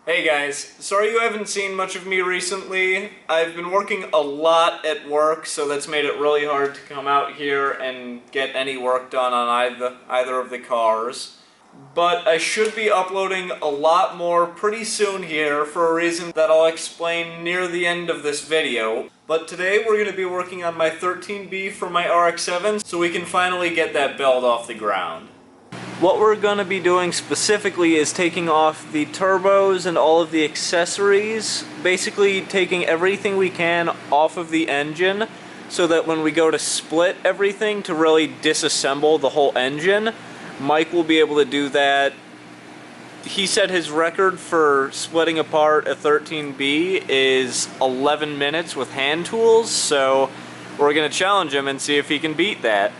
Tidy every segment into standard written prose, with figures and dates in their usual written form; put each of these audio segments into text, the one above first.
Hey guys, sorry you haven't seen much of me recently. I've been working a lot at work, so that's made it really hard to come out here and get any work done on either of the cars. But I should be uploading a lot more pretty soon here for a reason that I'll explain near the end of this video. But today we're going to be working on my 13B for my RX7 so we can finally get that build off the ground. What we're going to be doing specifically is taking off the turbos and all of the accessories, basically taking everything we can off of the engine so that when we go to split everything to really disassemble the whole engine, Mike will be able to do that. He said his record for splitting apart a 13B is 11 minutes with hand tools, so we're going to challenge him and see if he can beat that.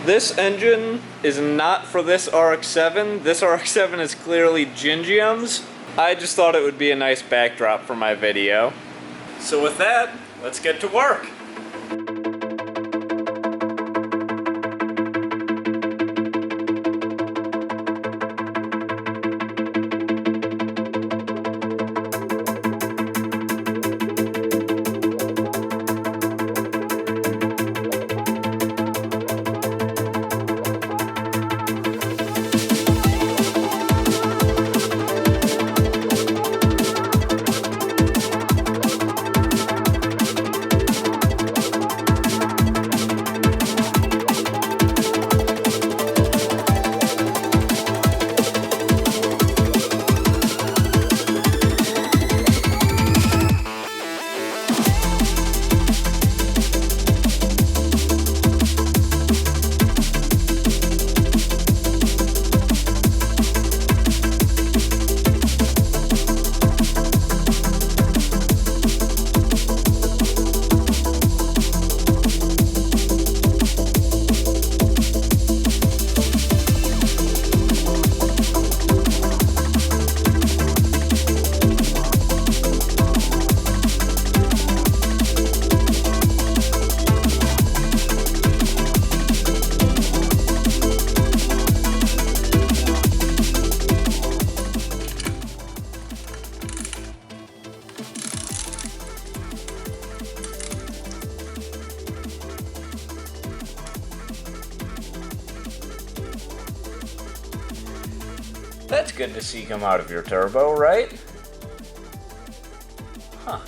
This engine is not for this RX7. This RX7 is clearly Gingium's. I just thought it would be a nice backdrop for my video. So with that, let's get to work. That's good to see come out of your turbo, right? Huh.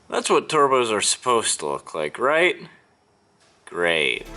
That's what turbos are supposed to look like, right? Great.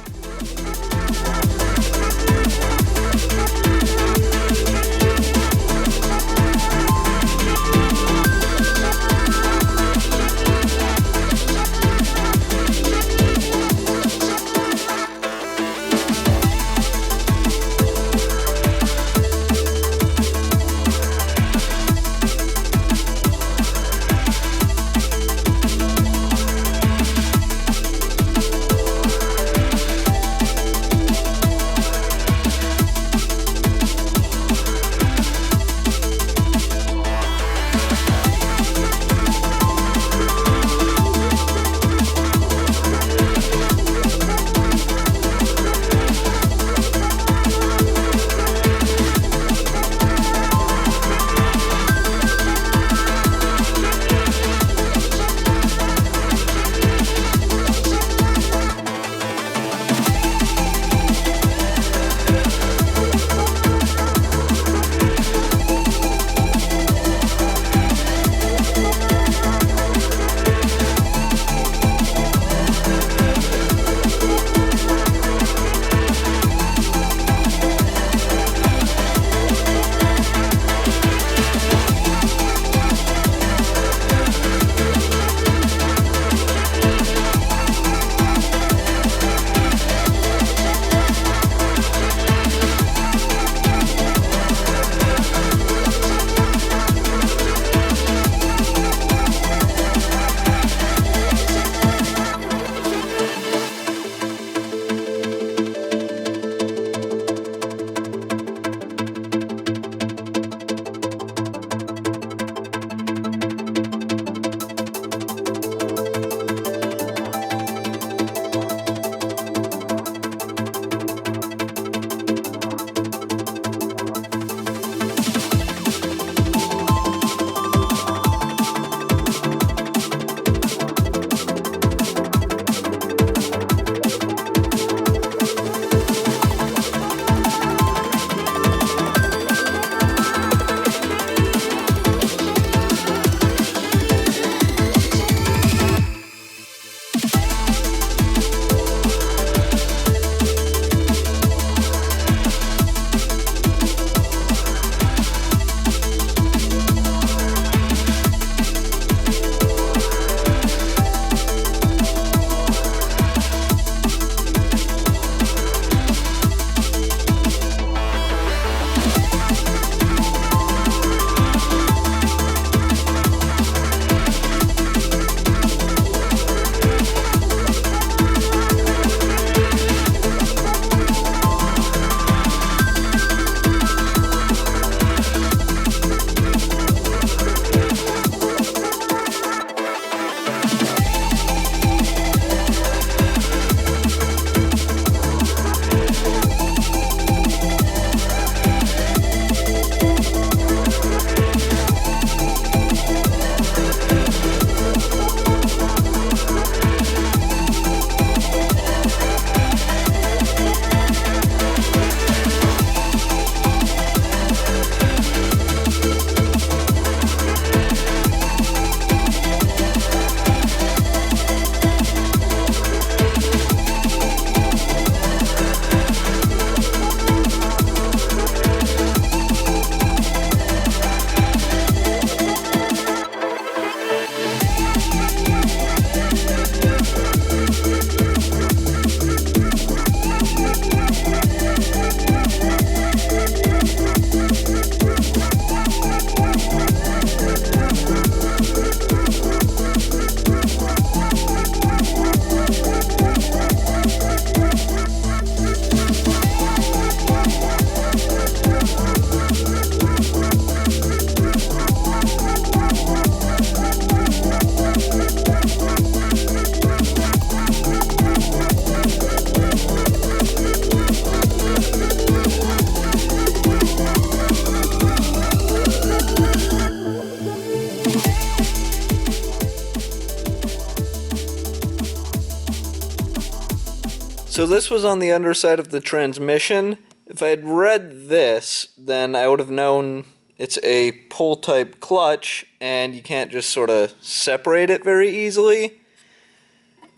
So this was on the underside of the transmission. If I had read this, then I would have known it's a pull type clutch and you can't just sort of separate it very easily.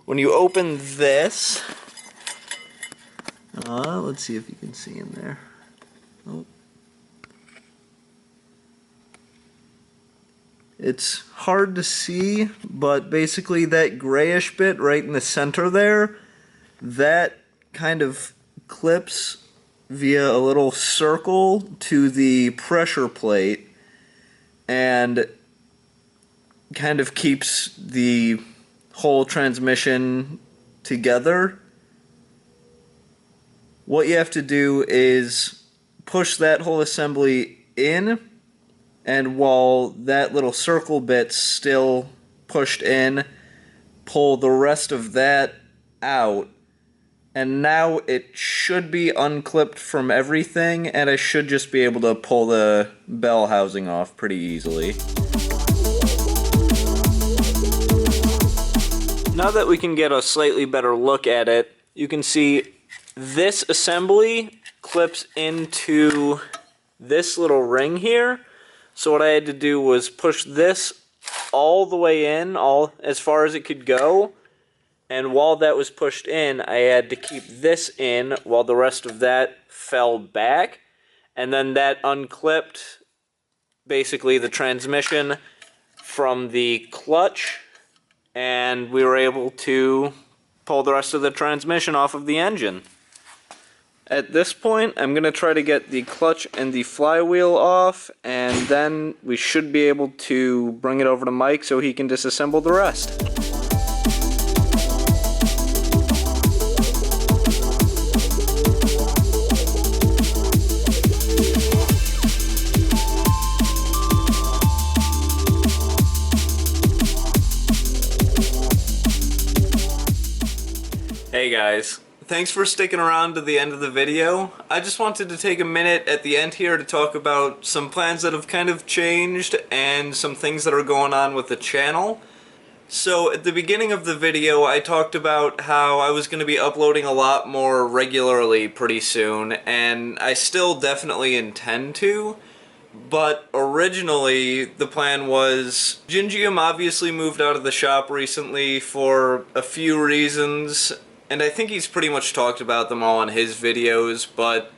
When you open this, let's see if you can see in there. Oh. It's hard to see, but basically that grayish bit right in the center there, that kind of clips via a little circle to the pressure plate and kind of keeps the whole transmission together. What you have to do is push that whole assembly in, and while that little circle bit's still pushed in, pull the rest of that out. And now it should be unclipped from everything, and I should just be able to pull the bell housing off pretty easily. Now that we can get a slightly better look at it, you can see this assembly clips into this little ring here. So what I had to do was push this all the way in, as far as it could go. And while that was pushed in, I had to keep this in while the rest of that fell back. And then that unclipped basically the transmission from the clutch. And we were able to pull the rest of the transmission off of the engine. At this point, I'm going to try to get the clutch and the flywheel off, and then we should be able to bring it over to Mike so he can disassemble the rest. Hey guys. Thanks for sticking around to the end of the video. I just wanted to take a minute at the end here to talk about some plans that have kind of changed and some things that are going on with the channel. So at the beginning of the video I talked about how I was going to be uploading a lot more regularly pretty soon, and I still definitely intend to. But originally the plan was, Gingium obviously moved out of the shop recently for a few reasons. And I think he's pretty much talked about them all in his videos, but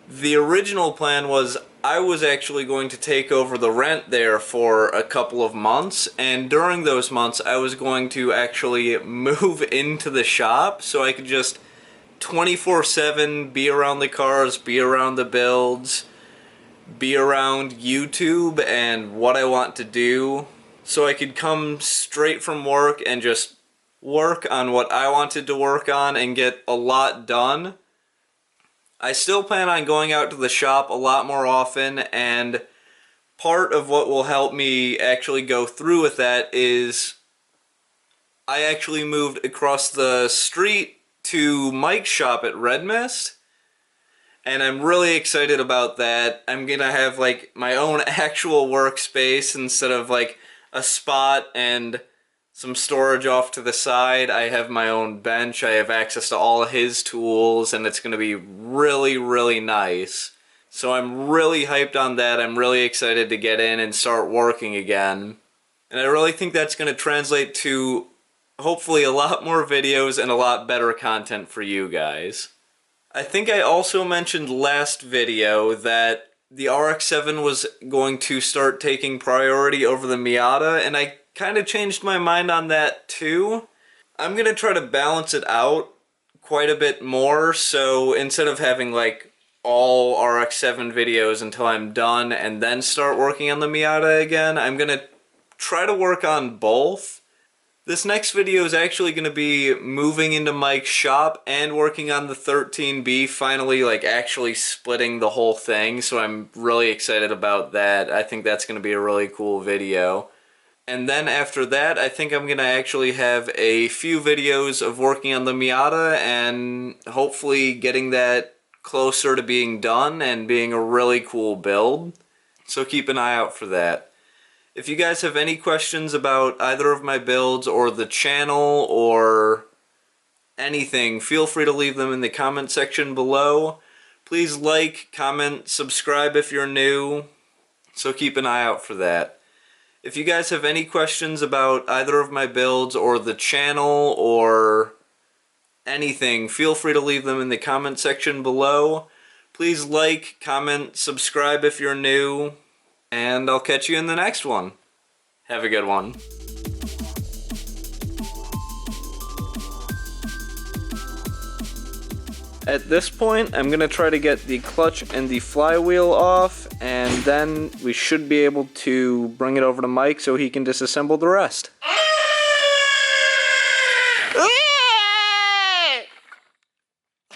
the original plan was I was actually going to take over the rent there for a couple of months, and during those months I was going to actually move into the shop so I could just 24/7 be around the cars, be around the builds, be around YouTube and what I want to do, so I could come straight from work and just work on what I wanted to work on and get a lot done. I still plan on going out to the shop a lot more often, and part of what will help me actually go through with that is I actually moved across the street to Mike's shop at Red Mist, and I'm really excited about that. I'm gonna have like my own actual workspace instead of like a spot and some storage off to the side. I have my own bench, I have access to all of his tools, and it's going to be really, really nice. So I'm really hyped on that. I'm really excited to get in and start working again. And I really think that's going to translate to hopefully a lot more videos and a lot better content for you guys. I think I also mentioned last video that the RX7 was going to start taking priority over the Miata, and I kind of changed my mind on that too. I'm going to try to balance it out quite a bit more, so instead of having like all RX7 videos until I'm done and then start working on the Miata again, I'm going to try to work on both. This next video is actually going to be moving into Mike's shop and working on the 13B, finally like actually splitting the whole thing, so I'm really excited about that. I think that's going to be a really cool video. And then after that, I think I'm going to actually have a few videos of working on the Miata and hopefully getting that closer to being done and being a really cool build. So keep an eye out for that. If you guys have any questions about either of my builds or the channel or anything, feel free to leave them in the comment section below. Please like, comment, subscribe if you're new, so keep an eye out for that. If you guys have any questions about either of my builds or the channel or anything, feel free to leave them in the comment section below. Please like, comment, subscribe if you're new, and I'll catch you in the next one. Have a good one. At this point, I'm going to try to get the clutch and the flywheel off, and then we should be able to bring it over to Mike so he can disassemble the rest.